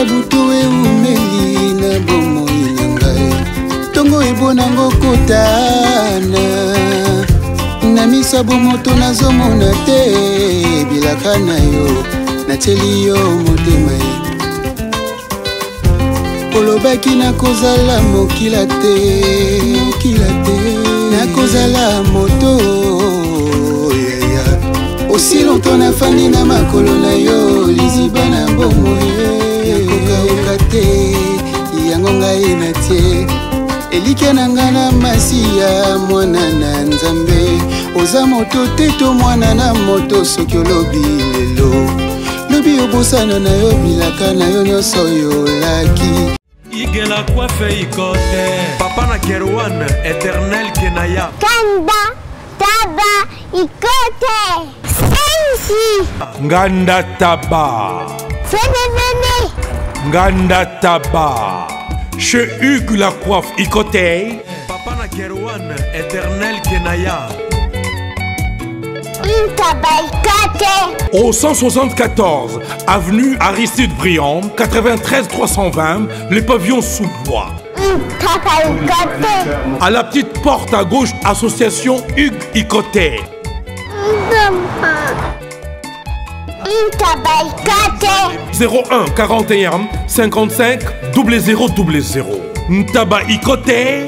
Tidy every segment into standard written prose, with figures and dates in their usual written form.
Ata butu eumeli na bomoi na ngai Tongo ebonango kotana Na misabu moto nazomona te Bilaka na yo Nateli yo motema Olobaki na kozala mokila te Na kozala moto Aussi longtemps na fani na makolo na yo Liziba na bomo Yakoka te Yango ngai na tie Elike na nga na masiya mwana na nzambe Oza moto teto mwana na moto soki olobi lelo Lobi obosana na yo bilaka na yo nyonso yo laki Igela coiffe ikote Papa na Kerwan éternel Kenaya Kanda Taba ikote Sensi Nganda Taba Fenenene Nganda Taba Chez Hugues la coiffe ikote Papa na Kerwan éternel Kenaya Au 174 avenue Aristide Briand 93 320 les pavillons sous bois. À la petite porte à gauche association Hugues Ikoté. 01 41 55 0000 Ntaba Ikoté.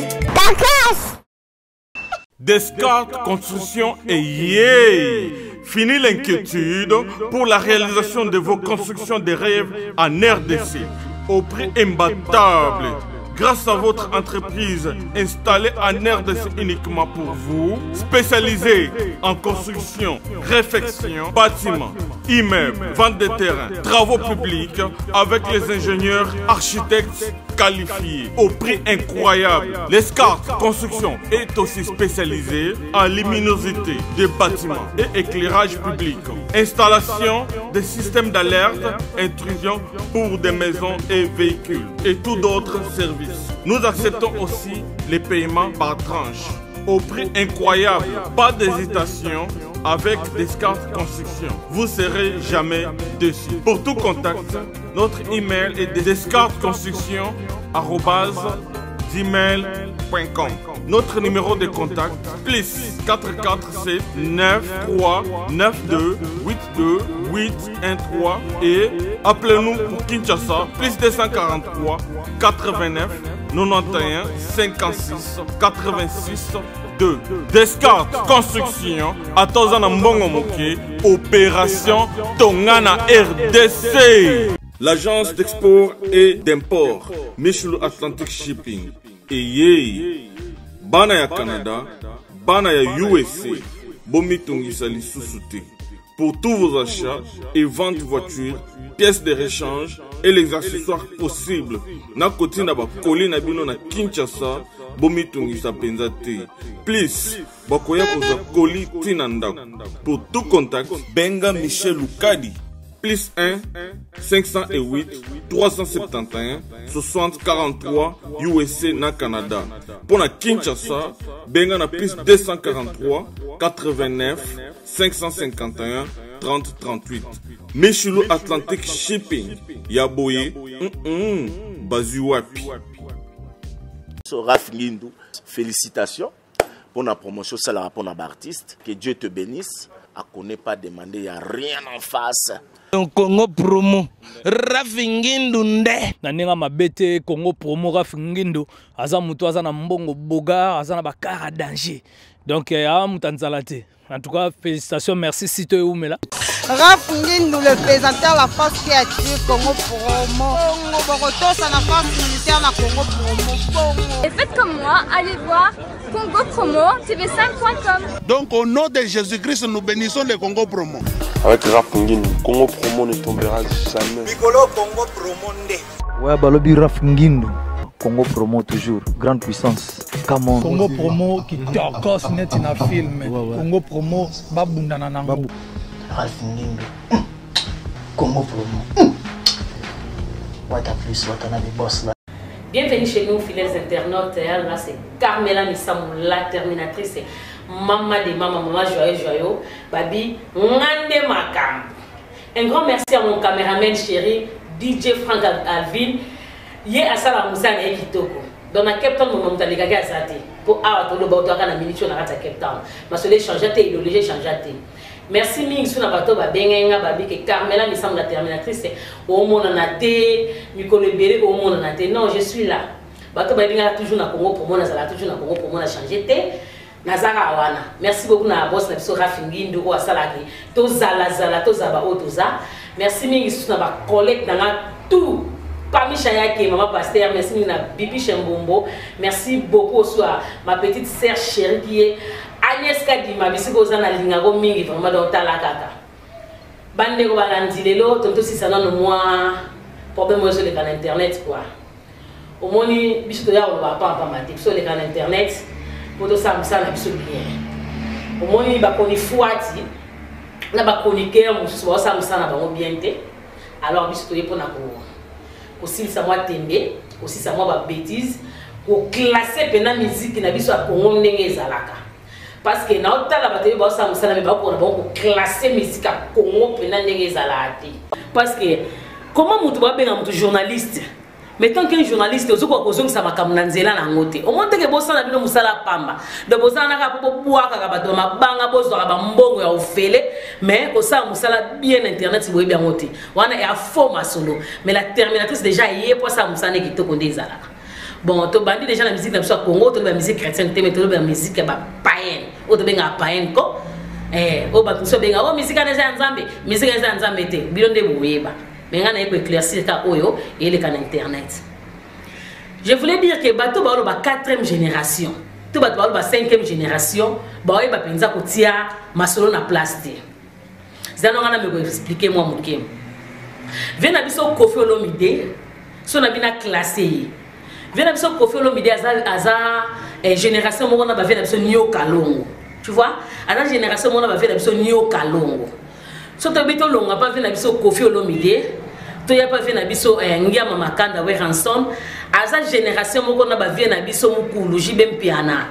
Descartes Construction et yeah! Fini l'inquiétude pour la réalisation de vos constructions de rêves en RDC au prix imbattable. Grâce à votre entreprise installée en RDC uniquement pour vous, spécialisée en construction, réfection, bâtiments, immeubles, vente de terrains, travaux publics avec les ingénieurs architectes qualifiés au prix incroyable. Descartes Construction est aussi spécialisée en luminosité des bâtiments et éclairage public, installation des systèmes d'alerte, intrusion pour des maisons et véhicules et tout d'autres services. Nous acceptons aussi les paiements par tranche au prix incroyable. Pas d'hésitation avec Descartes Construction. Vous serez jamais déçus. Pour tout contact, notre email est descartesconstruction@gmail.com. Notre numéro de contact plus 447 93 92 82 813 et appelez-nous pour Kinshasa plus 243 89 91 56 86 2. Descartes Construction à Tozana Mbongo Moké, opération Tongana RDC. L'agence d'export et d'import Michelo Atlantic Shipping et yé bana ya Canada, bana ya USA, bomi tongisa lisusu te. Pour tous vos achats et ventes de voitures, pièces de rechange et les accessoires possibles. Na koti na ba koli na bino na Kinshasa, bomi tongisa penza te. Please, bakoya koza koli tina ndako. Pour tout contact, benga Michel Lukadi. Plus 1 508 371 60 43 USA na Canada. Pour na Kinshasa, benga na plus 243 89 551 30 38. Michelo Atlantic Shipping. Yaboye, Bazuapi. Raph Ngindou, félicitations pour la promotion, c'est la rapport à l'artiste. Que Dieu te bénisse. À connaît pas demander, il n'y a rien en face. Congo promo Raph Ngindou nde naninga mabete Congo promo Raph Ngindou aza mutu aza na mbongo boga aza na bakara danger donc ya mutanzala te. En tout cas félicitations, merci Sito Oumela. Raph Ngindou, le présentateur la force créative Congo promo Boroto ça la force militaire na Congo promo. Et faites comme moi, allez voir Congo promo tv5.com. Donc au nom de Jésus-Christ nous bénissons le Congo promo. Avec Raph Ngindou, Congo promo ne tombera jamais. Piccolo Congo promo nde. Ouais, balobi Raph Ngindou. Congo promo toujours, grande puissance. Come on. Congo promo qui t'orcose net na film. Congo promo babunda na nango. Raph Ngindou. Congo promo. What a plus, what a boss là. Bienvenue chez nous, fidèles internautes. Là, c'est Carmela Missamou, la terminatrice. Maman de maman, joyeux, Babi, Ngande Makam. Un grand merci à mon caméraman chéri, DJ Frank Alvin ye asala musana e kitoko dans la Cape Town mon mutalega ga zate pour awa to lo ba to kana minitio na kata Cape Town parce que les changer té idéologie changer té merci mingi suna bato ba bengenga ba bike Carmela mi semble la terminatrice au mona na té Mikolo Béré au mona na té non je suis là bato ba benga toujours na Congo pour mona sala toujours na Congo pour mona changer té nazara wana merci beaucoup na boss na biso Rafingindu ko asalaki to zala to zaba o to za merci mingi suna ba collègue na tout parmi Chayake, maman pasteur, merci na Bibi Chembombo, merci beaucoup aussi à ma petite sœur chérie qui est Agnès Kadima, bisi kozana lingago mingi vraiment dans talakaka. Bande ko balandilelo, tonto si ça non moi problème sur le canal internet quoi. Au moni biso ya on va pas mater sur le canal internet pour to ça na biso bien. Au moni ba koni fuati na ba koni cœur mo so ça na ba bien té. Alors biso to yepona ko aussi ça moi tembe aussi ça moi ba bêtise ko classer pena musique na biso a Congo ndenge ezalaka parce que na otala batebi ba sa musala me ba ko na ba ko classer musique a Congo pena ndenge ezalaka parce que comment mutu ba benga mutu journaliste mais tant qu'un journaliste ozoko kozonga sa makamna nzela na ngote o monte ke bosa na bino musala pamba de bosa na ka po boaka ka bato mabanga bozo ka ba mbongo ya ofele mais ko sa musala bien internet boye bien ngote wana ya forma solo mais la terminatrice déjà yé po sa musane ki to konde ezalaka bon to bandi déjà la musique na biso Congo to la musique chrétienne te mais to la musique ba païenne o to benga païenne ko o ba to so benga o musique na za nzambe musique na za nzambe te bilonde boyeba. Mais on a éclairci Oyo et les canaux internet. Je voulais dire que bateau ba la 4e génération, tout bateau ba 5e génération, ba oye ba penza ko tia masolo na place. Zano ngana me expliquer moi mokem. Vena biso Koffi Olomide, so na bina classé. Vena biso Koffi Olomide aza génération mo na ba vena biso Nio Kalongo. Tu vois? À la génération mo na ba vena biso Nio Kalongo. So to bito longa pa vena biso Koffi Olomide. To ya pa vena biso Ngiama Makanda we ransom aza génération moko na ba vena biso mukulu jibem piana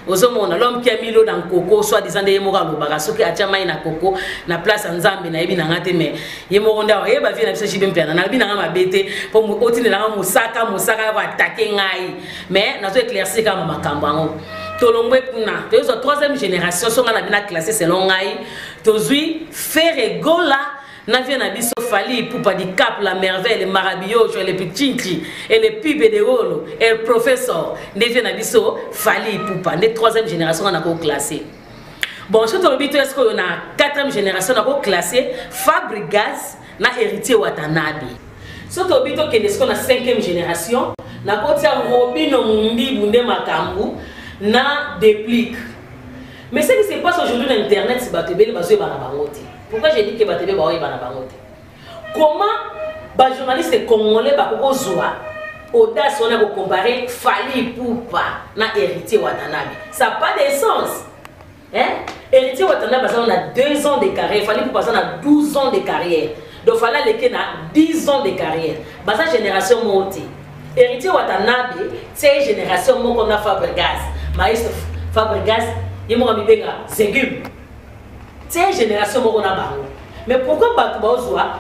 ozomona l'homme qui a mis l'eau dans coco soit disant de yemora lobaka soki atia mai na coco na place nzambe na yebi na ngate mais yemoro nda ye ba vena biso jibem piana na bina nga mabete po otine na musaka ko attaquer ngai mais na to éclaircir ka makambo ngo tolongwe kuna to zo 3e génération so nga na bina classé selon ngai tozui Ferregola na vient na biso Fally Ipupa di Cap la merveille les marabilloso les petits et les pibes de rôle et le professeur ne vient na biso Fally Ipupa les 3e génération on a ko classé bon surtout le bito est-ce qu'on a 4e génération on a ko classé Fabregas na héritier Watanabe surtout le bito que est-ce qu'on a 5e génération na ko tia Robino Mumbi Bunde Makambu na déplique mais ce qui se passe aujourd'hui dans internet c'est batebeli bazo bana bangote. Pourquoi j'ai dit que Batebe Baoye Banabangote? Comment les journalistes congolais Bakozoa, audace, on a comparé Fally Ipupa na héritier Watanabe? Ça n'a pas de sens. Hein? Héritier Watanabe, on a 2 ans de carrière. Fally Ipupa, on a 12 ans de carrière. Donc, Fally Leke a 10 ans de carrière. Basa génération montée. Héritier Watanabe, c'est une génération montée qu'on a Fabregas. Maïs Fabregas, il m'a mis Benga, Zegum. C'est une génération qui a bango. Mais pourquoi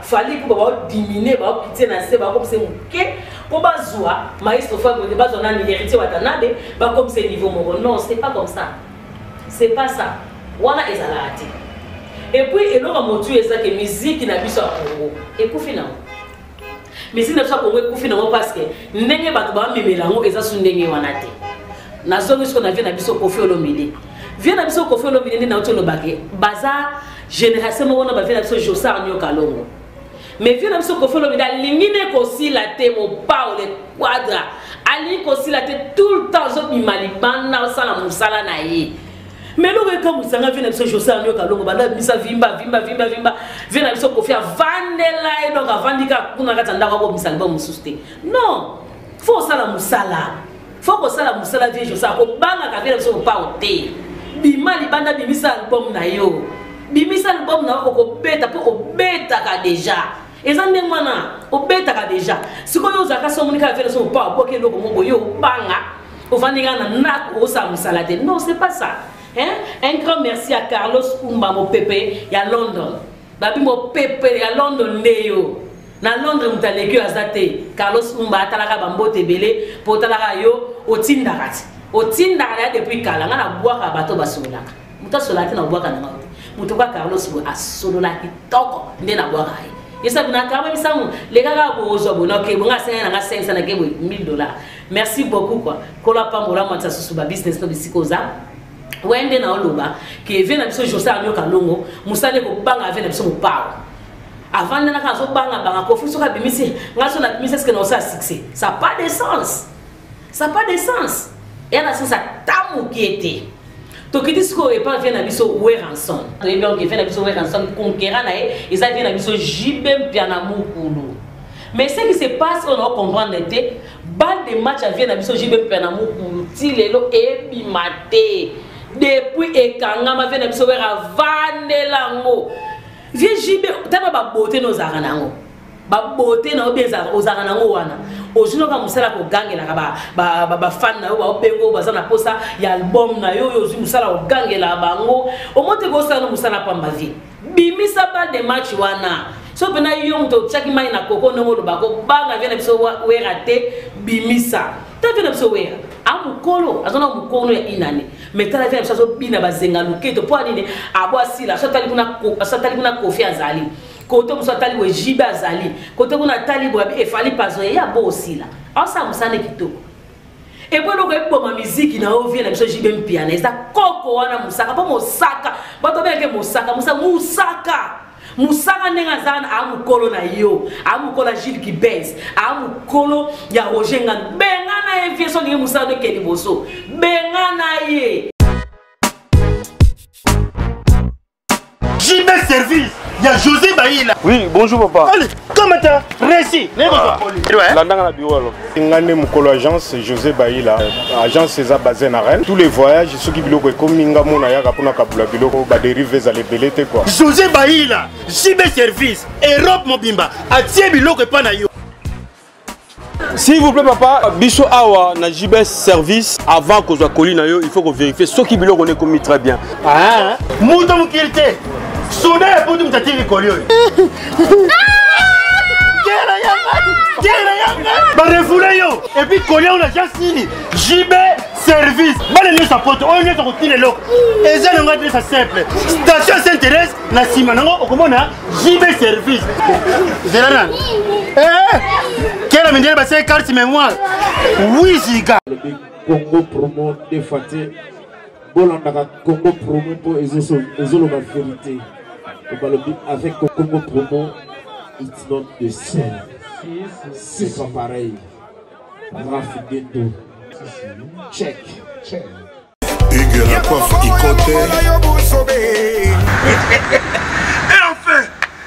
Fally Ipupa diminuer, pitié na se comme c'est mouké pour bazoa maestro Fabregas bazona ni héritier Watanabe comme c'est niveau moro. Non, c'est pas comme ça. C'est pas ça. Wana ezalati. Et puis eloko motu eza que musique na biso Congo. Ekufi na. Musique na biso Congo ekufi na parce que ndenge bato ba memelango eza su ndenge wana te. Na zongi ce qu'on a vu na biso Koffi Olomide. Vient na biso Koffi Olomide na otolo bake baza génération mo na ba vient na biso Josar Nio Kalongo mais vient na biso Koffi Olomide lingine ko sila te mo pa le quadra ali ko sila te tout le temps zo bimali bana sala musala na ye mais lo ka musanga vient na biso Josar Nio Kalongo bana misa vimba vient na biso Koffi vandela e donc avandika kuna katanda ko misanga ba mususte non faut sala musala faut ko sala musala vie Josar ko banga ka vient na biso pa o te bimali banda bimisa album na yo bimisa album na ko beta po obeta ka déjà ezande mwana obeta ka déjà siko yo zaka so monika vela so pa boke loko mo yo banga ovandika na nak o sa musalade non c'est pas ça hein. Un grand merci à Carlos Umba mo Pepe ya London babi mo Pepe ya London neyo Na Londres mutaleki azate Carlos Umba atalaka bambote belé po talaka yo otindakati. Otindaka depuis kala nga na boaka bato basolaka. Muta solaki na boaka na ngauti. Mutoka Carlos asololaki toko nde na boaka ai. Yesa bina kama bisamu le kaka bozo bonoke bonga senga na 500 na kebo $1000. Merci beaucoup quoi. Kola pambola mata susuba business no bisikoza. Wende na oloba ki vient na biso José Anyoka Longo musale ko banga vient na biso mopao. Avant de nakanzo banga banga ko fuso ka bimisi ngaso na bimisi est-ce que non ça succès. Ça a pas de sens. Ça a pas de sens. Et là ça tamu qui était. Tokiti sko e pas vient na biso Weranson. Et bien qui vient na biso Weranson conquérant na et ça vient na biso Jibem piana mukulu. Mais ce qui se passe on doit comprendre était balle de match vient na biso Jibem piana mukulu ti lelo e bimate. Depuis ekangama vient na biso Wera vandelango. Viens Jibé, t'as pas beauté nos aranango. Ba beauté na obeza aux aranango wana. Ojuno ka musala ko gangela ba fan na yo ba opengo baza na posa ya album na yo yo musala ko gangela bango. O mote go sa no musala pamba vie. Bimisa ba de match wana. So pena yo mto chaki mai na koko no lo bako banga vient biso wera te bimisa. Ta vient biso wera. Amukolo azona mukolo ya inane. Metala vient biso bina bazenga luketo po anine abo asila satali kuna kofi azali. Kote musatali we jiba azali. Kote kuna tali bo e fali pazo ya bo osila. Asa musane kitoko. Et bon donc e boma musique na ovie na biso jibe mpiana. Eza koko wana musaka po mosaka. Bato beke mosaka musaka. Musaka nenga zana amukolo na yo. Amukolo Gilles Kibes. Amukolo ya Rogenga. Bengana e vieso ni musaka de Keliboso. Bengana ye. JB Service, il y a José Baïla. Oui, bonjour papa. Allez, comment t'as réussi? Landanga na bureau alors. Ngane mukolo agence José Baïla. Agence César basée na Rennes. Tous les voyages ceux qui biloko comme ngamo na yaka pona kabula biloko ba dérive za les belete quoi. José Baïla, JB Service, Europe Mobimba, atie biloko pa na yo. S'il vous plaît papa, biso awa na JB Service avant que soit colis na yo, il faut qu'on vérifie ce qui biloko on est commis très bien. Ah, mundo mukirite. Soda pour nous t'attirer colio. Ba refoulé yo et puis colio on a déjà signé JB Service. Ba le sa pote on est sur le loc. Et ça on va dire ça simple. Station Saint-Thérèse na sima nango okomona JB Service. Zerana. Quelle a mené passer carte mémoire. Oui ziga. Congo promo de Faté. Bolanda Congo promo pour ezolo ma vérité. Avec Congo promo, it's not the same. C'est pas pareil. Rafigeto. Check. Hugues la coiffe Ikote. Et enfin,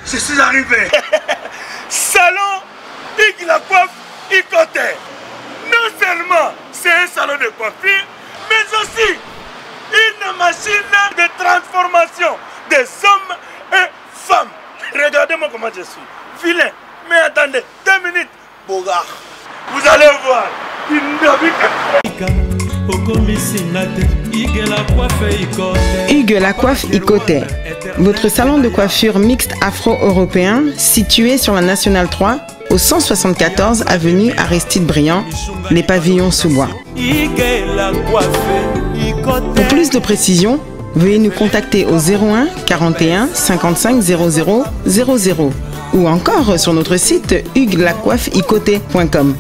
je suis arrivé. Salon Hugues la coiffe Ikote. Non seulement c'est un salon de coiffure, mais aussi une machine de transformation des hommes et femmes. Regardez-moi comment je suis. Vilain. Mais attendez, 2 minutes. Bogard. Vous allez voir. Hugues la coiffe Ikote. Votre salon de coiffure mixte afro-européen situé sur la Nationale 3 au 174 avenue Aristide Briand, les pavillons sous bois. Pour plus de précisions, veuillez nous contacter au 01 41 55 00 00 ou encore sur notre site hugueslacoiffeikote.com.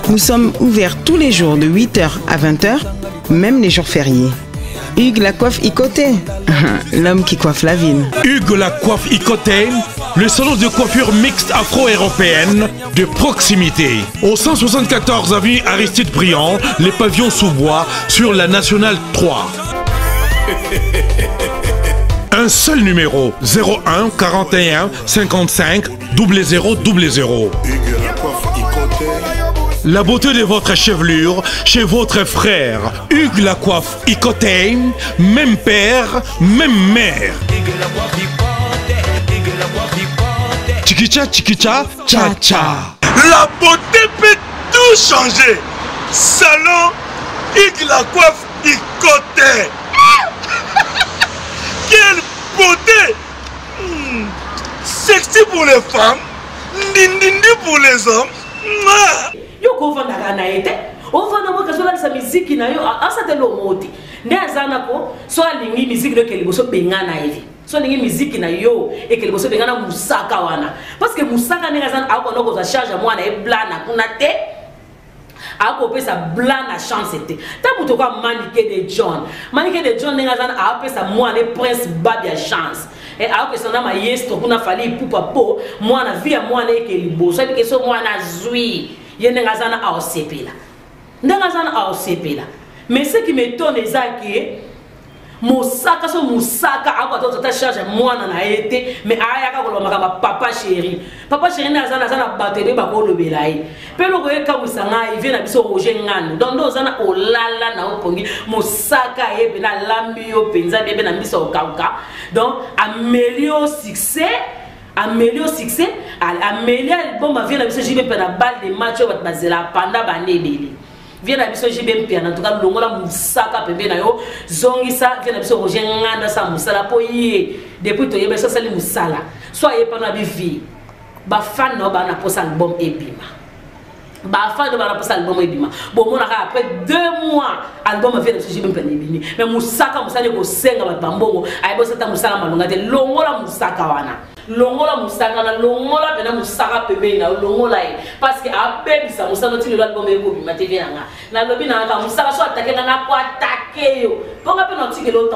Nous sommes ouverts tous les jours de 8h à 20h, même les jours fériés. Hugues la coiffe Ikote, l'homme qui coiffe la ville. Hugues la coiffe Ikote, le salon de coiffure mixte afro-européenne de proximité. Au 174 avenue Aristide Briand, les pavillons sous bois sur la Nationale 3. Un seul numéro, 01 41 55 00 00. La beauté de votre chevelure chez votre frère. Hugues la coiffe Ikote, même père, même mère. Chikicha, chikicha, cha cha. La beauté peut tout changer. Salon Hugues la coiffe Ikote. Quelle beauté! sexy pour les femmes, ndindindi pour les hommes. Yo ko vanda na ete. O vanda mo kazola sa musique na yo asa te lo moti. Nde azana ko so alingi musique de kelibo so bengana hivi. So alingi musique na yo e kelibo so bengana musaka wana. Parce que musaka ne azana ako no ko za charge moi na e blana kuna te. Ako pesa blana chance te. Ta muto kwa Manike de John. Manike de John ne azana a pesa moi ne prince babia chance. Et alors que ça n'a pas yesto kuna fali pupa po moi na via moi na kelibo. So que so moi na zui. Yene ngazana a osepela. Ndangazana a osepela. Mais ce qui m'étonne est que Moussaka so Moussaka a quoi ta charge moi na été mais ayaka ko lomaka papa chéri. Papa chéri nazana zana batebe ba ko lobelai. Pelo ko eka musanga il vient na biso Roger Ngano. Donc ndozana olala na opongi Moussaka yebe na lambio penza bebe na biso okauka. Donc améliore succès améliore succès améliore album vient na biso jibe pe na balle de match bat bazela panda banebele vient na biso jibe pe na tout cas longola Moussaka pembe na yo zongisa vient na biso Roger Nganda sa musala po ye depuis to yebe so sali musala soit ye pa na bi vie ba fan no ba na posa album ebima ba fan no ba na posa album ebima bon mon après 2 mois album vient na biso jibe pe na ebini mais Moussaka musala ko senga ba bambongo ay bo sata musala malonga te longola Moussaka wana longola Moussaka na longola pena Moussaka pebe na longola e parce que abebi sa Moussaka ti le album e ko bi matv na lobi na ka Moussaka so attaquer na ko attaquer yo ponga pe no tike lo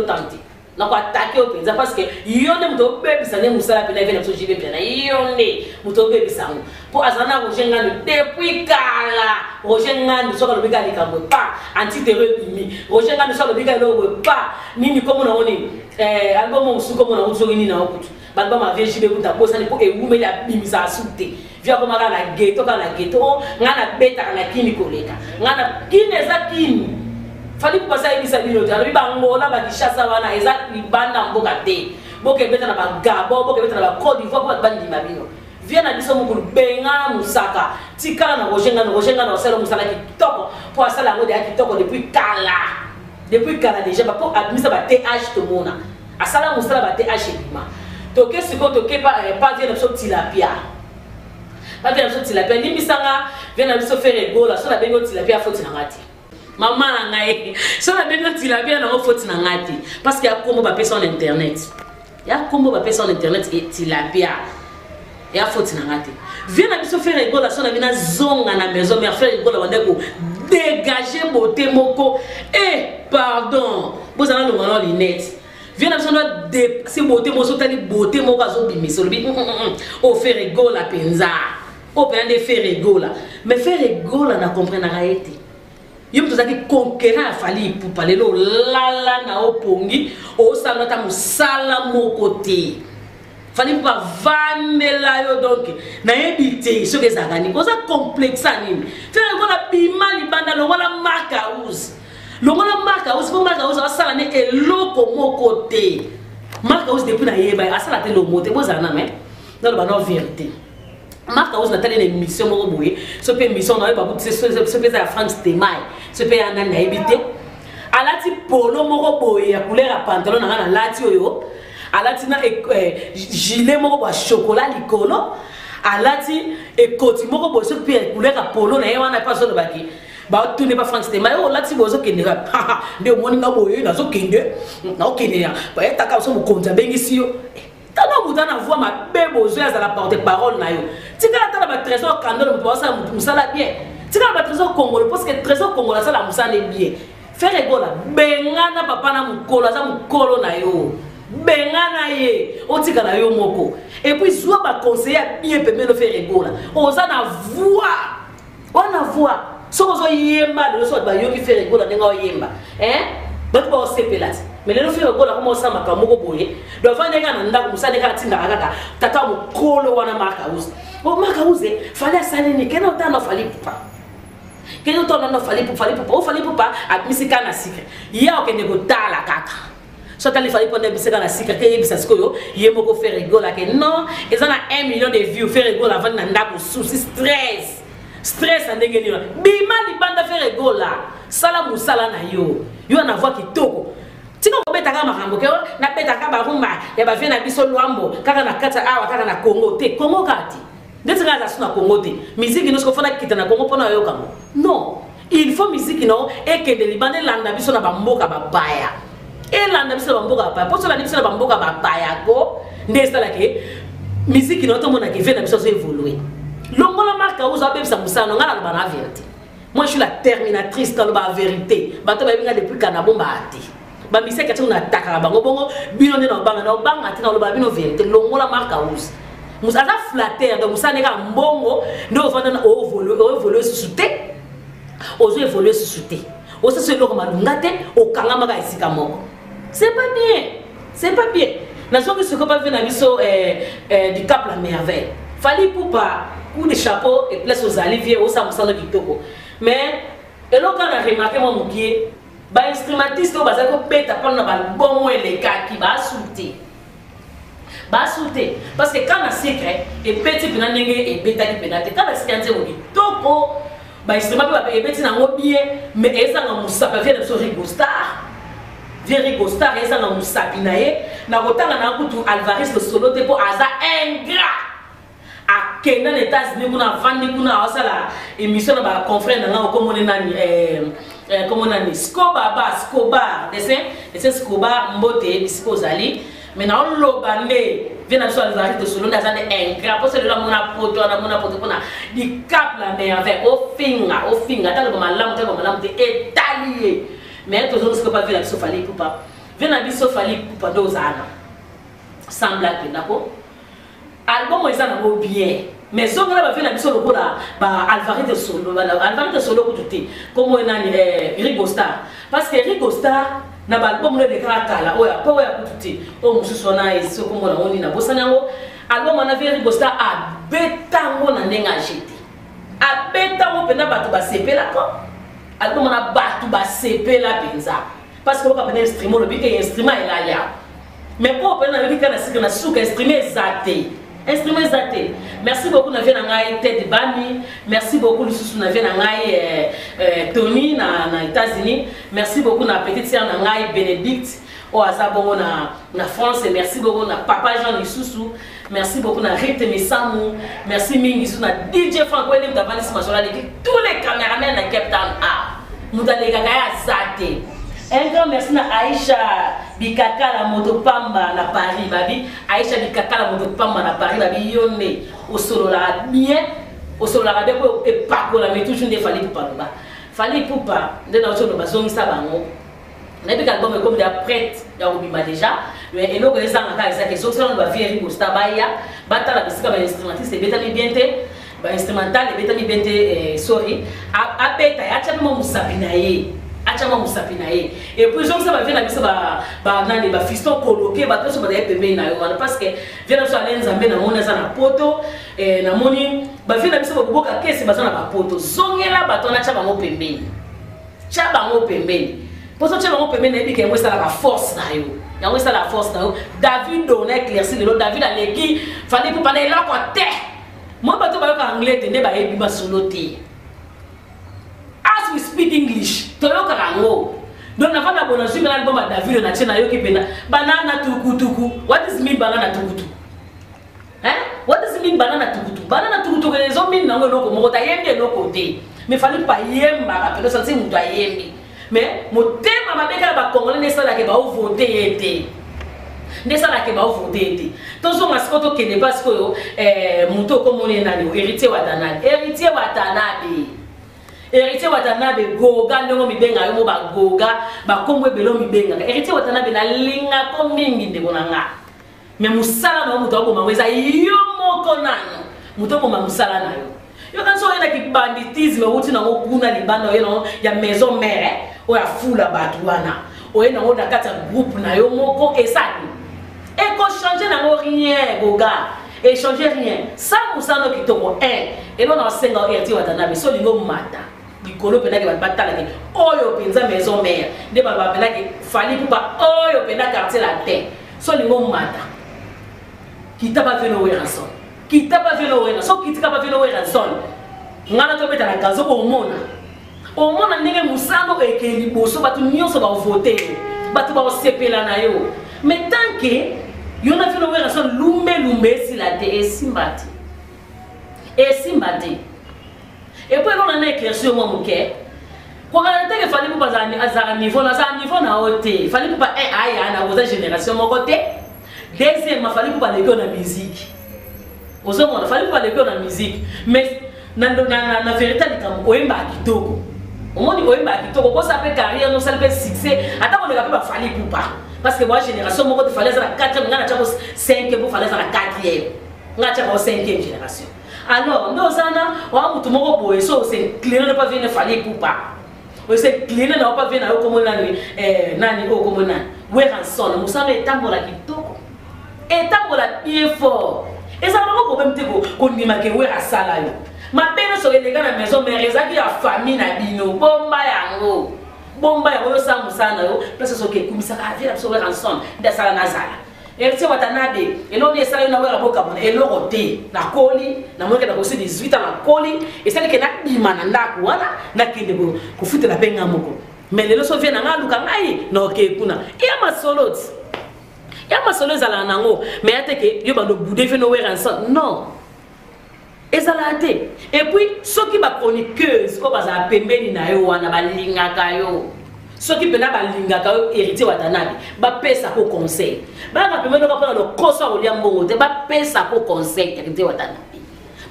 tante na ko attaquer o penza parce que yonde muto bebi sa ne Moussaka pena vena so jibe pena yonde muto bebi sa po azana Roger Ngano depuis kala Roger Ngano so ka lobi ka likambo pa anti terreur bimi Roger Ngano so lobi ka lo pa nini komo na oni album musuko mona uzogini na okutu balba ma vejibe kuta bosa ni po ewume la bimisa asute via koma kana ghetto ngana beta kana kini koleka ngana kine za kini fali kupasa ibisa bino tano bibangola bakishasa wana eza libanda mboka te boke beta na bagabo boke beta na ba Côte d'Ivoire ko bandi mabino via na biso mukulu benga Moussaka tikala na Roger Ngano oselo musala kitoko po asala ngode ya kitoko depuis kala déjà ba po admisa ba TH to mona asala musala ba TH bima toke siko toke pas vient de tilapia pas vient de tilapia limbisanga vient de se faire rigola so la bengo tilapia foti na ngati mama na ngai so la bengo tilapia na foti na ngati parce que ya kombo ba pesa en internet et tilapia ya foti na ngati vient de se faire rigola so na bina zonga na maison mais faire rigola wandeko dégager beauté moko pardon vous allez le voir l'inet vient absolument de ces beauté moso tali beauté moko azobimi solobi o faire rigola penza o pe ande faire rigola mais faire rigola na comprendre na été yum to zaki conquérir fali pour parler lo lala na opongi o sala ta musala moko te fali pas vanela yo donc na ebité ce que ça gani ko ça complexe ani faire rigola bima libanda lo wala Marcaus longola Marcaus po Marcaus asala ne eloko moko te Marcaus depuis na yeba asala te lo mote bozana mais dans le banon vérité Marcaus na tali une émission moko boye so pe émission na ba so pe za France Temai so pe ana na ebité alati polo moko boye ya couleur à pantalon na lati oyo alati na gilet moko ba chocolat likolo alati ekoti moko boye so pe couleur à polo na yewana pas so baki ba tout n'est pas France mais oh lati bozo kende ha ndio moni ngaboye na zo kende na okende ya ba etaka so mukonza bengisi yo tano mutana voix ma bebozo ya la porte parole na yo tika tala ba trésor candole mu posa musala bien tika ba trésor congolais parce que trésor congolais ça la musala bien faire rigola bengana papa na mukolo za mukolo na yo bengana ye o tika na yo moko et puis soit ba conseiller bien pembe no faire rigola oza na voix on a voix so ozo yemba le so ba yo ki faire rigola nenga yemba bato ba osepelati mais le faire rigola comme ça makambo ko boye do vanda kana ndako musane ka tinda kaka tata mukolo wana Marcaus o Marcaus fallait salini kena utana fali pupa kena utana fali pupa admisika na secret ya okende ko tala kaka so tali fali pone bisika na secret ke yebisa sikoyo yemo ko faire rigola ke non ezana 1 million de vues faire rigola vanda ndako souci stress andenge nini bima libanda faire rigola sala musala na yo na voix kitoko tika ko betaka makambo ke na betaka barumba ya ba vena biso lwambo kaka na kata awa kaka na Congo te Congo kati ndetse nga za na Congo te musique no sko fona kita na Congo pona yo kamo non il faut musique no et que de libane landa biso na bamboka babaya et landa biso na bamboka babaya pour cela biso na bamboka babaya ko ndesa la ke musique no to mona ke vena biso so évoluer longola marka uzo abebisa musano ngala ba na vérité. Moi je suis la terminatrice dans la vérité. Bato ba binga depuis kana bomba ati. Ba mise ka tuna takala bango bongo bino ne na banga ati na lo ba bino vérité longola marka uzo. Musa za flatter donc musa ne ka mbongo ndo vanda na évoluer sous-souté. Ozo évoluer sous-souté. Ozo se lo koma ngate o kanga maka isika moko. C'est pas bien. C'est pas bien. Na so que ce ko pa vena biso du Cap la Merveille. Fallait pour pas coup de chapeau et place aux aliviers au samusano kitoko. Mais et là quand on a remarqué moi mon pied, ba instrumentiste au bazako peta pas na ba bon les gars qui va sauter. Ba sauter parce que quand on a secret et petit penanenge et beta qui penate quand on a secret au kitoko ba instrument ba e beti na ngobie mais eza nga musapa vient de so Rigo Star. Rigo Star eza nga musapi na ye na kotanga na kutu Alvarez le solo te po aza ingrat. A Kenya les États-Unis kuna vandi kuna wasala émission ba confrère na comme on nani comme on nani Scoba dessin Scoba mbote disco zali mais na on lo bande vient sur Alvarez de solo dans un ingrat parce que là mona poto kuna di Cap la Merveille au finga talo malamu te étalé mais tous autres Scoba vient sur Fally Ipupa vient biso Fally Ipupa dozana semblable d'accord. Album est un bien, mais si on a fait la mission de Alvarez de Solo, comme on a Rigo Star. Parce que Rigo Star n'a pas album de Krakala, ou à Power Kututi, ou Moussouana et ce qu'on a dit, Bossanao. Album on a fait Rigo Star à Betango na Nenga Jeti. À Betango, Pena Batouba CP là quoi. Album on a Batouba CP là, Benza. Parce que on a un instrument, le but est instrument et là. Mais pour on a vu qu'on a su qu'instrument zaté. Instrument zaté. Merci beaucoup na vie na ngai Ted Bani. Merci beaucoup Lususu na vie na ngai Tony na États-Unis. Merci beaucoup na petite sœur na ngai Bénédicte au Azabongo na France. Merci beaucoup na papa Jean Lususu. Merci beaucoup na Rite Mesamu. Merci mingi sou na DJ Franco Elim d'avant tous les caméramans na Cape Town A. Nous allons les zaté. Un grand merci à Aïcha Bikaka la Motopamba na Paris babi. Aïcha Bikaka la Motopamba na Paris babi yonne au solo la bien au solo la de ko e pa ko la mais toujours ne Fally Ipupa ba. Fally Ipupa de na solo ba zongi sa bango. Na bi album comme de prête ya obima déjà mais eloko ezanga ka ezaka so solo ba vie Rigo Star baya batala bisika ba instrumentiste betami bienté ba instrumental betami bienté sorry a beta ya tshama musapina ye. Achama musapinaye et puis je ça va venir la biso ba nani ba fiston coloqué ba to so ba pembe na yo parce que vient so aller nzambe na mona za na poto na moni ba venir la biso ba boka kesi ba za na ba poto zongela ba to na chaba ngo pembe poso chaba ngo pembe na bi ke ngwesa la force na yo ya ngwesa la force na yo David donne éclairci le David aleki Fally Ipupa na la ko te moi ba to ba ka anglais te ne ba ebi ba solo te. As we speak English, toyoka rango. Donc na fana bona zumi na album ba David na chena yoki pena. Banana tukutuku. What does mean banana tukutuku? What does it mean banana tukutuku? Banana tukutuku ezo mean nango loko moko ta yembe loko te. Me Fally pa yemba ka pelo sanse mutu ayembe. Mais motema mabeka ba congolais nesala ke ba voter ete. Nesala ke ba voter ete. Tozo maskoto ke ne parce que muto comme on est nani héritier Watanabe. Héritier Watanabe goga ndongo mibenga yo ba goga ba komwe belo mibenga. Héritier Watanabe na linga ko mingi ndeko nanga. Mais musala na muto ko mangweza yo moko nano. Muto ko musala na yo. Yo kan so ena ki banditisme wuti na ngokuna libanda yo ya maison mère o ya fula batu wana. O ena ngo dakata groupe na yo moko esani. Et ko changer na ngo rien goga. Et changer rien. Ça musano kitoko et non na senga Héritier Watanabe so lingo mata. Likolo pena ke batala ke oyo penza maison mère de baba pena ke Fally Ipupa oyo pena quartier la terre so lingo mata kita ba veno weranson so kita ba veno weranson ngana to beta na gazo omona ndenge musano ekeli boso batu nyonso ba voter bato ba osepela na yo mais tant que yo na fino wera son lumbe si la te esimbati et puis on a éclairci moi mon cœur quand on a fallait pour pas à niveau na haute fallait pas aya na votre génération mon côté deuxième fallait pour pas l'école na musique aux hommes fallait pas l'école na musique mais na vérité likam oyemba kitoko omoni oyemba kitoko ko ça peut carrière non ça peut succès ata on ne pas fallait pour pas parce que moi génération mon côté fallait la 4e ngana chako 5e pour fallait la 4e ngana chako 5e génération alors nous ana wa mutu moko boye so c'est clair ne pas venir fallait pour pas c'est clair ne pas venir comme nani o comme nani we ranson musanga etambola kitoko etambola bien fort et ça va pas problème te ko ndima ke we asala yo ma pena so les gars na maison mais rezaki ya famille na bino bomba yango yo sa musana yo place so ke kumisa ka vira so we ranson de sala nazala et c'est watanabe et l'on est sala na we raboka bona et l'oroté na koli na moke na kosi 18 ans na koli et celle que na bimana ndako wana na kende ko futa la benga moko mais les so vient na ngaluka ngai no ke kuna ya masolo zala nango mais ateke yo bando boudé fe no we ranson non ezalate et puis ceux qui ba chroniqueuse ko baza pembeni na yo wana balingaka yo ceux qui pena balingaka yo héritier watanabe ba pesa ko conseil ba ka pembeni ko pona le koso o lia mbongo te ba pesa ko conseil héritier watanabe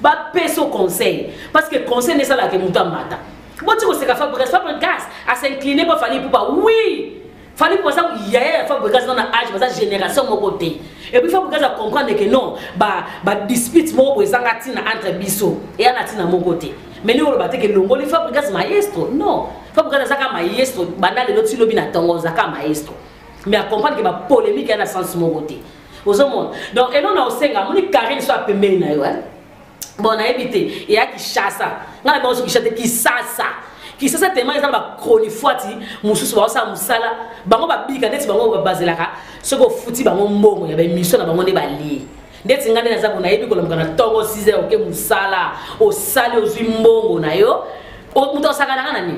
ba pesa conseil parce que conseil ne sala ke muta mata boti ko se ka fa gaz à s'incliner pour fallait pour pas oui fallait pour ça hier faut gaz dans âge parce génération mon côté et puis faut gaz comprendre que non ba dispute mo pour ezanga tina entre biso et ana tina mon côté mais nous on va que longo les faut gaz maestro non faut gaz zaka maestro banda le loti lobi na tongo zaka maestro mais à comprendre que ba polémique na sens mon côté aux hommes donc et non na osenga moni Karine soit pembeni na yo bon na éviter et a qui chasse ngana ba so qui chasse qui ça tellement ils ont ba chronifuati mususu ba sa musala bango ba bika neti bango ba bazelaka soko futi bango mbongo ya ba mission na bango ne ba li ndeti ngane na zabu na yebi ko lomkana tongo 6h oke musala o sali ozwi mbongo na yo o muto sakana ngana ni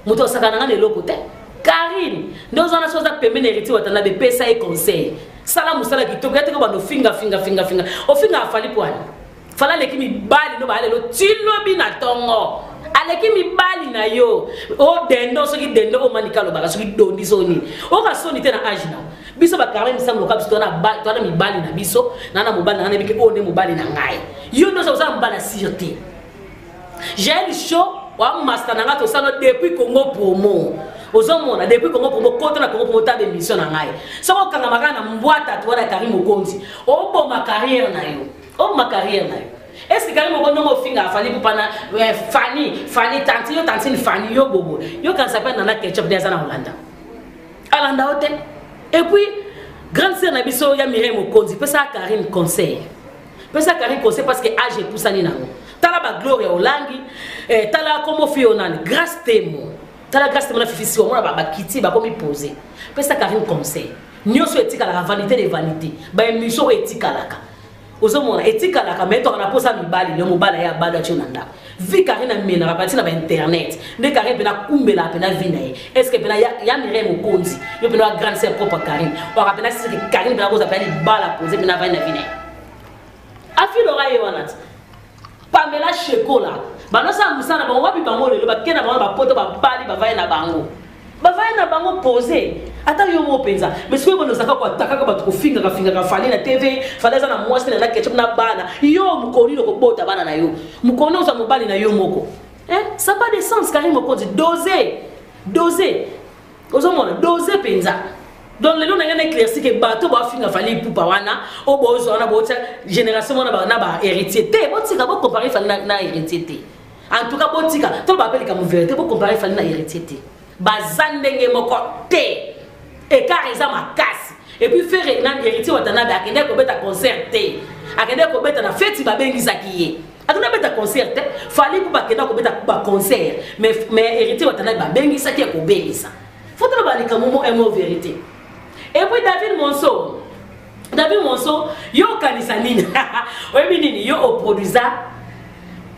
muto sakana ngana eloko te Karine ndio zona soza pembeni héritier watana be pesa et conseil sala musala kitoko yate ko bando finga o finga afali poani fala leki mi bali no ba le lo tilo bi na tongo aleki mi bali na yo o dendo so ki dendo o manika lo baka so ki dondi so ni o ka so ni te na age na biso ba Karine sam lo ka biso na ba to na mi bali na biso na mobali na biki o ne mobali na ngai yo no so sa mbala sûreté j'ai le show wa master na ngato sano depuis Congo promo ozomona depuis Congo promo koto na Congo promo ta de mission na ngai so ko kanga makana mbwata to na Karine Mokonzi o bo ma carrière na yo o ma carrière na yo est-ce que Karine Mokonzi no finga fali pour pana Fanny tantine Fanny yo bobo yo kan s'appelle na ketchup des na Hollanda hôtel et puis grande sœur na biso ya Mireille Mokonzi pesa Karine conseil parce que âge pour ça ni nango tala ba gloria olangi tala comme fionane grâce témo tala grâce témo na fifisi o mona ba kiti ba komi poser pesa Karine conseil nyoso etika la vanité de vanité ba émission etika laka ozomona etika laka mais to na posa mibali le mobala ya bala chonanda vi Karine mena rapati na ba internet ne Karine pena kumbela pena vinae est-ce que pena ya Mireille Mokonzi yo pena grande sœur propre Karine o rapena si que Karine pena ko s'appelle bala poser pena va na vinae afilo raye wanat Pamela Chekola bano sa musana ba wapi bango le ba kena ba poto ba bali ba vai na bango poser ata yo mo penza mais siko bono saka ko taka ba ko finga ka fali na TV falaza na mwasi na ketchup na bana yo mukoni ko bota bana na yo mukoni uza mobali na yo moko ça pas de sens Karine Mokonzi doser ozomona doser penza donc les gens n'ont éclairci que bateau ba finga fali pour pawana o bozo na bota génération na ba héritier te botika bo comparer fali na héritier te en tout cas botika to ba pele comme vérité bo comparer fali na héritier te bazandenge moko te et carrément ma casse et puis faire na héritier watana ba akende ko beta concert te akende ko beta na fête ba bengisa kiye akende beta concert te fali pour ba kenda ko beta ba concert mais héritier watana ba bengisa ki ko bengisa faut to ba lika momo emo vérité. Et puis David Monso, yo kanisa nini? Oyebi nini yo o produisa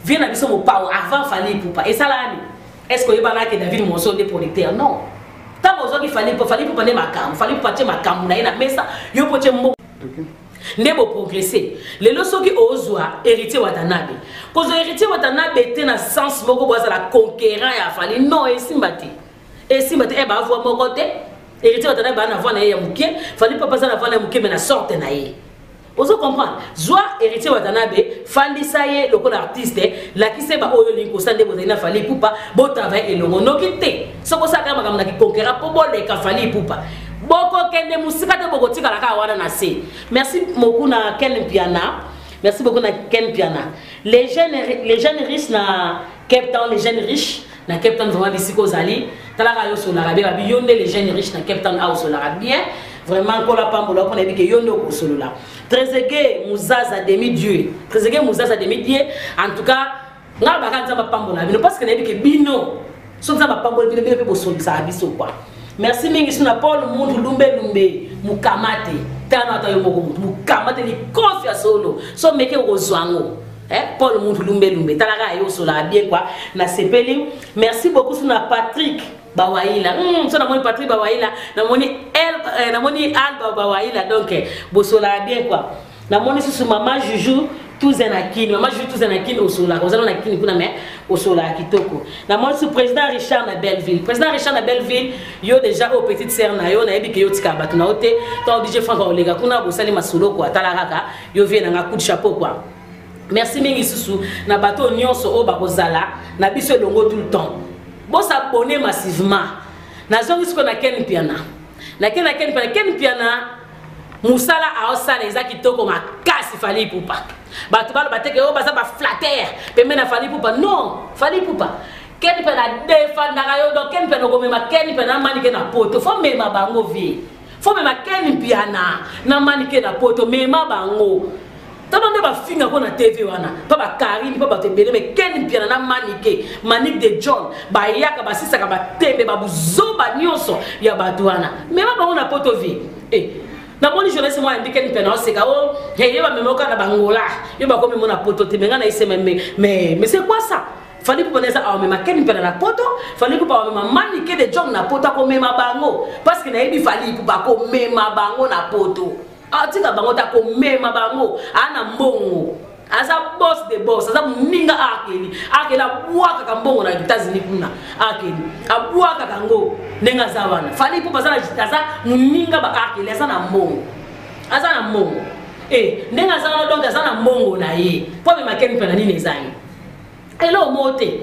vient na biso mo pa avant fallait pour pas. Et ça là est-ce que yo bana que David Monso est producteur? Non. tant que il fallait pas ne makam fallait pas te makam na ina mesa yo poche mbo ndebo progresser les leçons qui ozwa héritier watanabe cause héritier watanabe était na sens moko boza la conquérant ya fallait non et simbati e ba voir mon côté héritier watanabe ba na voir na ya muke fallait pas passer na voir na muke mais na sorte na ye ozo comprendre zwa héritier watanabe fandi saye loko l'artiste la ki se ba oyo linko sande bozina fallait poupa bo travail elongo nokite soko saka makamna ki conquérant po bo le ka fallait poupa boko kende musika te boko tika la ka wana na se. Merci beaucoup na Ken Piana. Merci beaucoup na Ken Piana. Les jeunes riches na Cape Town, les jeunes riches na Cape Town vraiment bisiko zali. Talaka yo sur l'Arabie, babi yonde les jeunes riches na Cape Town au sur l'Arabie. Vraiment ko la pambola ko na bi ke yondo ko solo la. Trezege Muzaza demi-dieu. Trezege Muzaza demi-dieu. En tout cas, nga ba kanza ba pambola bino parce que na bi ke bino. So za ba pambola bino pe bo so bisa biso quoi. Merci mingi suna Paul Mundu Lumbe mukamate tana ta yo moko mukamate ni konfia solo so meke ozwango Paul Mundu Lumbe tala ga yo solo bien quoi na sepeli. Merci beaucoup suna Patrick Bawaila so na moni Patrick Bawaila na moni Alba Bawaila donc bosola bien quoi na moni sous maman Juju Touzenakini maman Juju Touzenakini au sola kozalo na kini kuna me au sola kitoko na moni sous président Richard na Belleville yo déjà au petite sœur na yo na ebike yo tika batu na ote to DJ Franck Olega kuna bosali masolo kwa talaraka yo vie na coup de chapeau quoi. Merci mingi susu na bato nyonso o bakozala na biso longo tout le temps bo s'abonner massivement na zongi siko na Ken Piana na Ken Piana musala aosala ezaki toko makasi fali pupa bato balo bateke o baza ba flatter pembe na fali pupa non fali pupa Ken Piana defanda yo donc Ken Piana ko mema Ken Piana manike na poto fo mema bango vie fo mema Ken Piana na manike na poto mema bango Tabande ba finga ko na TV wana pa ba Karine pa ba tebele mais Ken Piana na Manique de John ba yaka ba sisa ka ba tembe ba buzo ba nyonso ya bato wana mema bango na poto vie na moni jeunesse moi indiqué Ken Piana c'est kao hey ba memoka na bangola yo ba ko mona poto te menga na ise mais c'est quoi ça fallait pour penser à même Ken Piana na poto fallait pour pas même Manique de John na poto ko mema bango parce que na ebi fallait pour pas ko mema bango na poto atika bango ta ko mema bango ana mbongo aza boss de boss aza muninga akeli abwaka kambongo na États-Unis kuna akeli abwaka kango nenga zawana fali po bazana aza muninga ba akeli aza na mbongo nenga zawana donc aza na mbongo na ye po me Ken Piana nini ezai elo mote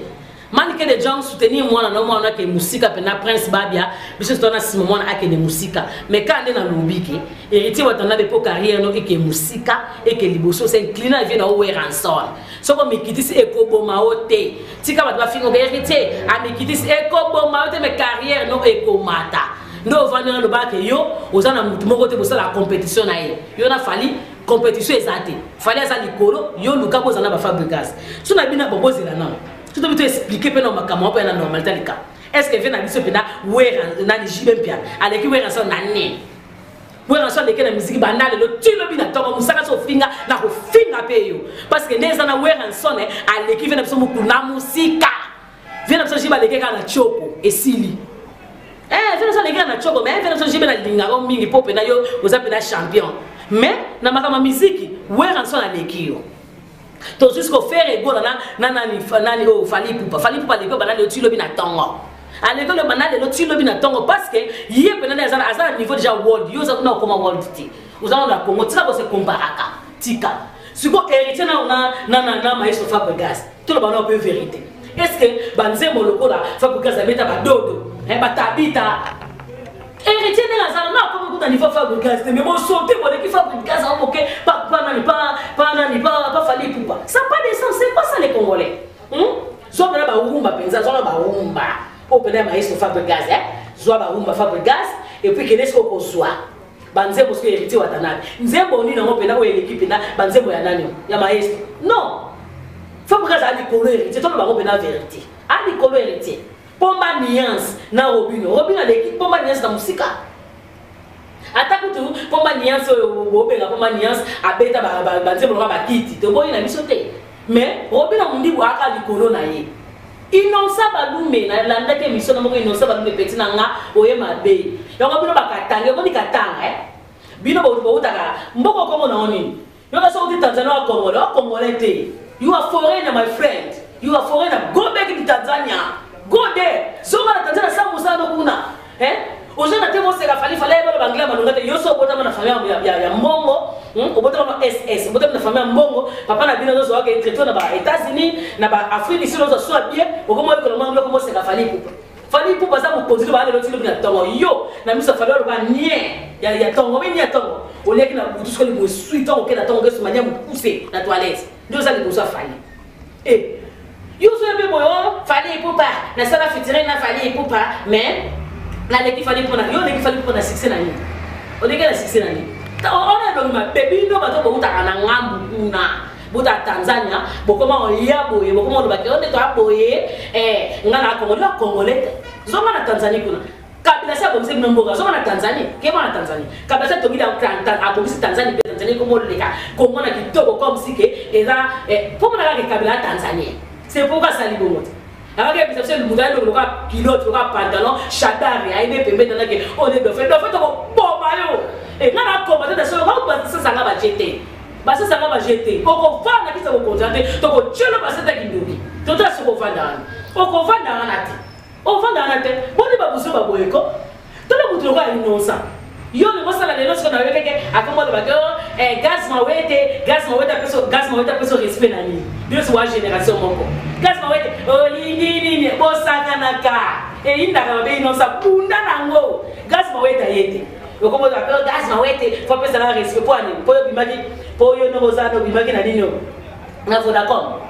Manique de gens soutenir moi na mwana ke musika pena Prince Babia biso tona simo mwana ake de musika mais quand na lobiki héritier watana be po carrière no ke musika et que liboso c'est incliné vient na Weranson so ko mikitisi ekoboma ote tika bat ba fingo héritier a mikitisi ekoboma ote mais carrière no ekomata ndo vana no ba ke yo ozana mutu moko te bosala compétition na ye yo na fali compétition ezate fali asa likolo yo luka bozana ba Fabregas so na bina bobozela na tu dois expliquer pendant ma caméra pendant normalité les cas est-ce que vient à biso pendant na ni jibe mpia avec Weranson na ne Weranson de la musique banale le tu le bina tonga musaka so finga na ko finga pe yo parce que neza na Weranson avec vient à biso muku na musika vient à biso jiba leke kana chopo esili vient à biso leke na chopo mais vient à biso jibe na linga o mingi pop na yo ozapena champion mais na makama musique Weranson avec yo to jusqu'au faire ego nani o fali pupa leko banale o tilo bina tongo aleko le banale lo tilo bina tongo parce que yé penana azana niveau déjà world yo za kuna koma world ti uzana na Congo tika ko se comparaka tika siko héritier na maestro Fabregas tout le bana peut vérité est-ce que banzemo lokola Fabregas ameta ba dodo batabita héritier na zala na comme kuta niveau Fabregas mais bon sauter pour l'équipe Fabregas ok pas fali poupa ça pas de sens c'est quoi ça les Congolais soit ba rumba penza soit ba rumba au pena maestro Fabregas soit ba rumba Fabregas et puis kenesko ko soit banzebo parce que héritier watanabe nzebo ni na mo pena o l'équipe na banzebo ya nani ya maestro non Fabregas a dit ko héritier to ba mo pena vérité a dit ko héritier pomba nuance na Robino l'équipe pomba nuance na musika atakutu pomba nuance obenga pomba nuance abeta banze bolonga bakiti to boyi na biso te mais Robino mundibu aka likolo na ye Innocent balume na landa ke mission na moko innocent balume petit na nga oye mabe yango bino bakatanga ko ni katanga bino ba utaka mboko komo na oni yo ka so di Tanzania wa Congolais te you are foreigner my friend you are foreigner go back to Tanzania go there so na Tanzania sa musano kuna ozana te mo se ka fali ba bangla malunga te yo so bota na famille ya mbongo obota na SS obota na famille mbongo papa na bino zo wake traité na ba États-Unis na ba Afrique du Sud zo so bien okomo ko na manglo ko mo se ka fali pupa za mo konzilo ba le lotilo na tongo yo na miso fali ba nie ya tongo mi nie tongo oleki na butu sko ni mo suite tongo ke na tongo ke mania mo pousser na toilette ndio za liboso fali yo so be boyo fali pupa na sala fitire na fali pupa mais la leki fali pour na yo leki fali pour na 6 na ni o leki na 6 na ni on a donc ma baby no ba to bo ta na ngambu kuna buta Tanzania bokoma o ya boye bokoma lo ba ke on to aboye ngana Congolais zoma na Tanzania kuna kabila sa bomse mboga zoma na Tanzania kema na Tanzania kabila sa to gida kranta abomse Tanzania pe Tanzania komo leka komo na kitoko comme si ke eza pour na ka kabila Tanzania c'est pourquoi ça libomote alors que vous savez le modèle le pilote le pantalon chadari aïe pembe dans que on est de fait ko bomba yo et na combattre de ça ça nga ba jeter ba ça nga ba jeter ko va na kisa ko contrater to ko tshelo ba seta kindoki to ta se ko vanda ko vanda na ti o vanda na te boni ba buso ba boyeko to le mutu ko innocent yo le mosala le lorsque na weke akomo ba ko gaz mawete peso respect na ni Dieu soit génération moko gaz mawete o ni bosaka naka inda ka be innocent bunda nango gaz mawete yete okomo ba ko gaz mawete faut pesa na respect pour ani pour bimaki pour yo no bozano bimaki na nini na Vodacom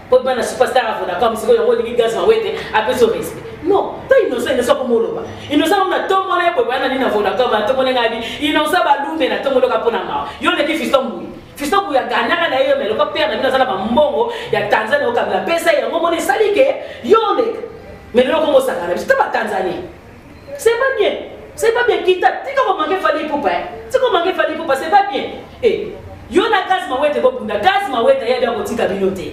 pour bana superstar Vodacom siko yo ni gaz mawete apeso respect non ta innocent comme loba innocent na tombo na yebo bana ni na Vodacom na tombo ngadi innocent balume na tombo loka pona ma yo le ki fiston ya ganyaka na yo melo ko père na bino sala ba mbongo ya Tanzania okabila pesa ya ngomo ni salike yo le melo ko mo sakana c'est pas Tanzanie c'est pas bien kita tika ko manke fali pupa c'est ko manke fali pupa c'est pas bien yo na gaz mawete ko bunda gaz mawete ya ko tika binote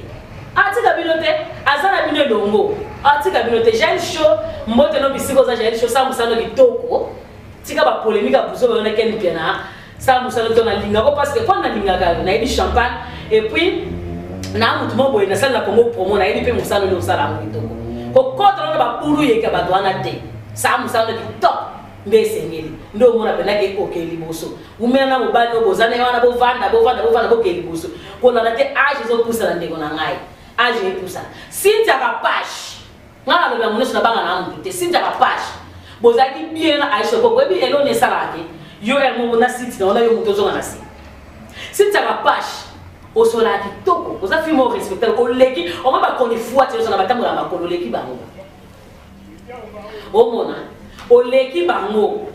atika binote azana bino longo atika binote j'ai chaud mbote no bisiko za j'ai chaud sa musano kitoko tika ba polémique abuso ba na ken piana sa musano to na linga ko parce que quand na linga ka na ibi champagne et puis na mutu mo boye na sala Congo promo na ibi pe musano le usala kitoko ko koto na ba puru ye ka ba doana te sa musano kitoko mbesengeli ndo mona pena ke okeli boso umena na mobali no bozana wana bo vanda bo keli boso ko na te age zo pusa na ndeko na ngai age pusa sinja ka pash ngala lo bamuneso na banga na mtu te sinja ka pash bozaki bien na aisha ko bebi elo ne salate yo ya mo na site na ona yo mutozo na si sinja ka pash o sola kitoko oza fimo respecter ko leki o ba koni fuate zo na batambo na makolo leki bango o mona oleki bango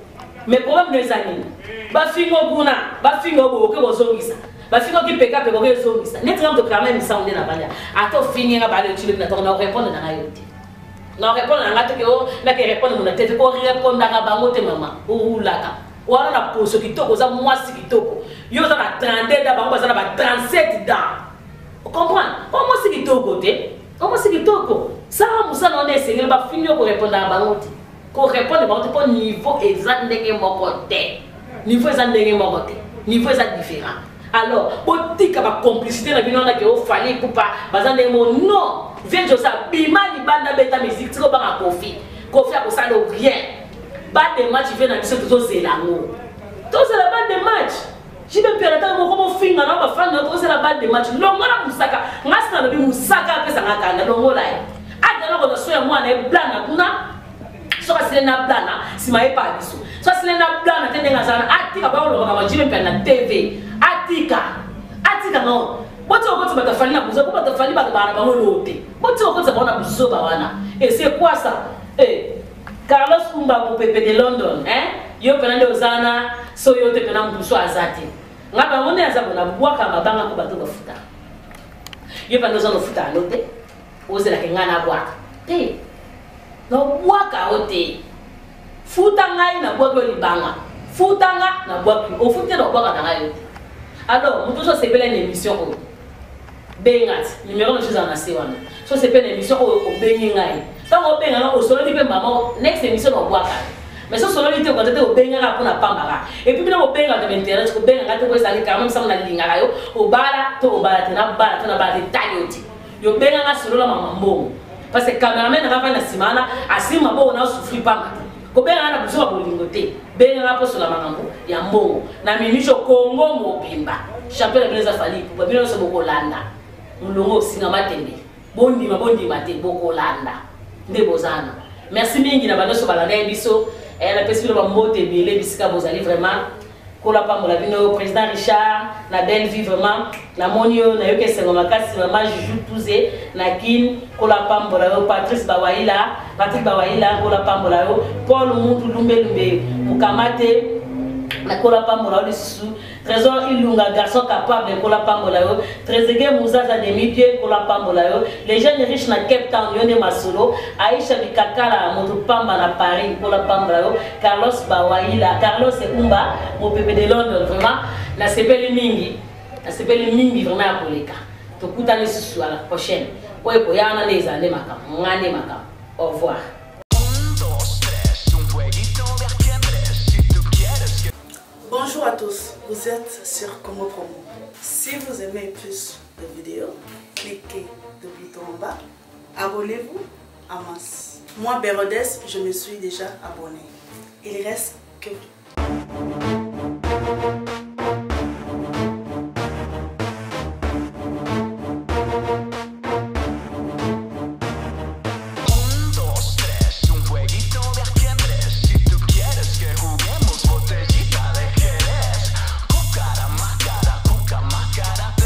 mais problème des années ba fingo kuna ba fingo bo ke bozongisa ba fingo ki peka pe ko zongisa net ram to clamer mi sound na banya ato finira ba le chile na to na répondre na yote na répondre na ngate ke o na ke répondre na tete ko répondre na bango te mama urulaka wana na poso kitoko za mwasi kitoko yo za na 32 da bango za na ba 37 da o comprendre o mwasi kitoko te o mwasi kitoko ça musana on essayer ba fingo ko répondre na bango te ko répondre ba to niveau exact ndenge moko te niveau exact ndenge moko te niveau exact différent alors botika ba complicité na bino na ke o fali pupa bazande mo non vient ça bimani banda beta musique tiko ba kofi a ça le rien pas de match vient na biso to zelango to c'est la balle de match j'ai même perdu mo comme finga na ba fan to c'est la balle de match longo na musaka ngasa na bi musaka pesa ngaka na longo lai adana ko so ya mwana e blana kuna so asile na blana simaye pa biso so asile na blana tende ngazana atika ba lo ba jibe pe na TV atika no boto ko tsaba tafali na buzo ko tafali ba ba na lote boto ko tsaba na buzo ba wana et c'est quoi ça Carlos Kumba ko pepe de London yo pena ndo zana so yo te pena mbuso azati ngaba ngone azabu na bwaka mabanga ko bato bafuta yo pena zo no futa lote ozela ke ngana bwaka no bwaka ote futa ngai na bwaka libanga futa nga na bwaka o futa no bwaka na ngai alors mutu so sepela une émission bengat numéro de chose en asewana so c'est pas une émission au bengai tant au benga au solo dipe maman next émission au boaka mais so solo lité quand tu au benga pour na pambara et puis au benga de m'intéresse au benga tu peux salir quand même ça na linga yo au bala to au bala na bala tayoti yo benga na solo la maman parce que cameraman na va na simana asima bo na souffrir pas ko benga na buso bolingote benga na poso la maman ya mbongo na minisho Congo mobimba chapelle beza fali pour bino so bokolanda mulongo singa matembe bondi mate bokolanda nde bozana merci mingi na bano so balanda biso la pesi ba mbote bele bisika bozali vraiment kola pambola bino président Richard na belle vie vraiment na monio na yoke sengo makasi vraiment Juju Touze na kin kola pambola yo Patrick Bawaila kola pambola yo Paul Muntu Lumbe mukamate na kola pambola yo sous Trésor Ilunga garçon capable kola pambola yo Trésor Muzaza Demipié kola pambola yo les jeunes riches na Cape Town yone masolo Aisha Bikakala moto pamba na Paris kola pambola yo Carlos Bawaila Carlos Ekumba mo bébé de Londres vraiment na sepeli mingi vraiment ya koleka to kutane susu à la prochaine oye ko yana les années makam ngane makam au revoir. Bonjour à tous, vous êtes sur Congo Promo. Si vous aimez plus de vidéos, cliquez le bouton en bas, abonnez-vous en masse. Moi, Bérodès, je me suis déjà abonné. Il reste que